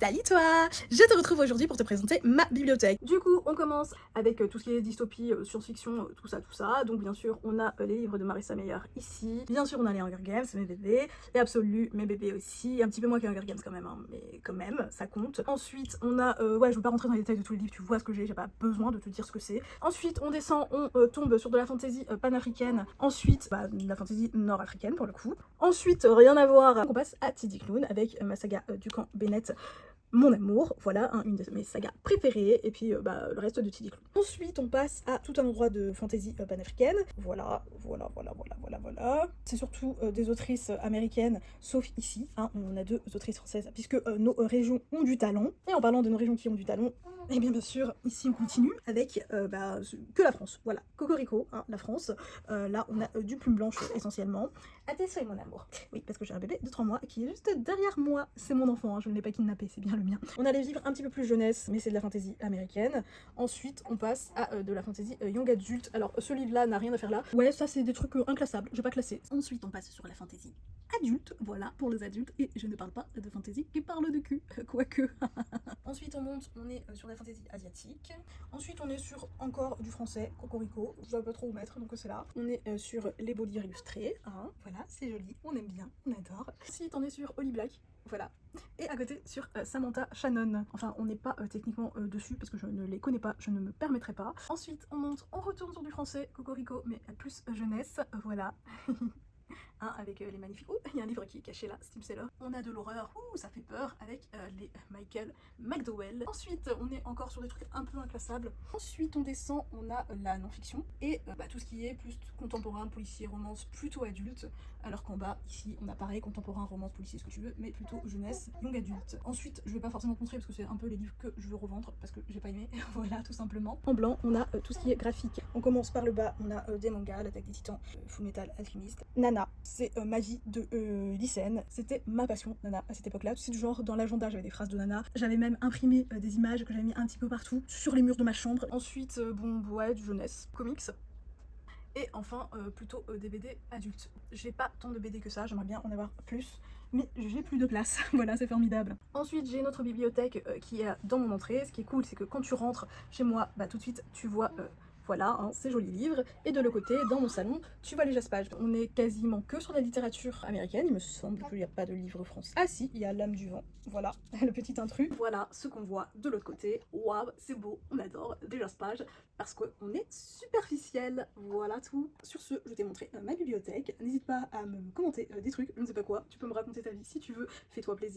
Salut toi! Je te retrouve aujourd'hui pour te présenter ma bibliothèque. Du coup, on commence avec tout ce qui est dystopie, science-fiction, tout ça. Donc bien sûr, on a les livres de Marissa Meyer ici. Bien sûr, on a les Hunger Games, mes bébés. Et Absolu, mes bébés aussi. Un petit peu moins que les Hunger Games quand même, hein, mais quand même, ça compte. Ensuite, on a... ouais, je veux pas rentrer dans les détails de tous les livres, tu vois ce que j'ai pas besoin de te dire ce que c'est. Ensuite, on descend, on tombe sur de la fantasy panafricaine. Ensuite, de la fantasy nord-africaine pour le coup. Ensuite, rien à voir. On passe à Tiddy Clown avec ma saga du camp Bennett. Mon amour, voilà, une de mes sagas préférées, et puis le reste de Tiddy Clown. Ensuite, on passe à tout un endroit de fantasy panafricaine. Voilà. C'est surtout des autrices américaines, sauf ici, hein, on a deux autrices françaises, puisque nos régions ont du talent. Et en parlant de nos régions qui ont du talent, et bien sûr, ici on continue avec que la France, voilà, Cocorico, hein, la France. Là, on a du plume blanche essentiellement. Attention, mon amour. Oui, parce que j'ai un bébé de 3 mois qui est juste derrière moi. C'est mon enfant, hein, je ne l'ai pas kidnappé, c'est bien le mien. On a les livres un petit peu plus jeunesse, mais c'est de la fantasy américaine. Ensuite, on passe à de la fantasy young adulte. Alors, ce livre-là n'a rien à faire là. Ouais, ça, c'est des trucs inclassables, je vais pas classer. Ensuite, on passe sur la fantasy adulte, voilà, pour les adultes. Et je ne parle pas de fantasy qui parle de cul, quoique. Ensuite, on est sur la fantasy asiatique. Ensuite, on est sur encore du français, Cocorico. Je ne sais pas trop où mettre, donc c'est là. On est sur les beaux livres illustrés, hein. Voilà, c'est joli, on aime bien, on adore. Ensuite, on est sur Holly Black, voilà. Et à côté sur Samantha Shannon. Enfin, on n'est pas techniquement dessus parce que je ne les connais pas, je ne me permettrai pas. Ensuite, on monte, on retourne sur du français, Cocorico, mais plus jeunesse, voilà. Hein, avec les magnifiques... Oh, il y a un livre qui est caché là, Steam Seller. On a de l'horreur, ça fait peur, avec les Michael McDowell. Ensuite, on est encore sur des trucs un peu inclassables. Ensuite, on descend, on a la non-fiction, et tout ce qui est plus contemporain, policier, romance, plutôt adulte. Alors qu'en bas, ici, on a pareil, contemporain, romance, policier, ce que tu veux, mais plutôt jeunesse, young adulte. Ensuite, je vais pas forcément te montrer parce que c'est un peu les livres que je veux revendre, parce que j'ai pas aimé, voilà, tout simplement. En blanc, on a tout ce qui est graphique. On commence par le bas, on a des mangas, l'Attaque des Titans, Fullmetal Alchemist, Nana. C'est ma vie de lycéenne, c'était ma passion, Nana, à cette époque-là. C'est du genre, dans l'agenda, j'avais des phrases de Nana. J'avais même imprimé des images que j'avais mis un petit peu partout, sur les murs de ma chambre. Ensuite, ouais, du jeunesse, comics. Et enfin, plutôt des BD adultes. J'ai pas tant de BD que ça, j'aimerais bien en avoir plus, mais j'ai plus de place. Voilà, c'est formidable. Ensuite, j'ai notre bibliothèque qui est dans mon entrée. Ce qui est cool, c'est que quand tu rentres chez moi, tout de suite, tu vois... voilà, hein, ces jolis livres. Et de l'autre côté, dans mon salon, tu vois les Jaspages. On est quasiment que sur la littérature américaine. Il me semble qu'il n'y a pas de livre français. Ah si, il y a L'âme du vent. Voilà, le petit intrus. Voilà ce qu'on voit de l'autre côté. Waouh, c'est beau, on adore des Jaspages parce qu'on est superficiel. Voilà tout. Sur ce, je t'ai montré ma bibliothèque. N'hésite pas à me commenter des trucs, je ne sais pas quoi. Tu peux me raconter ta vie si tu veux. Fais-toi plaisir.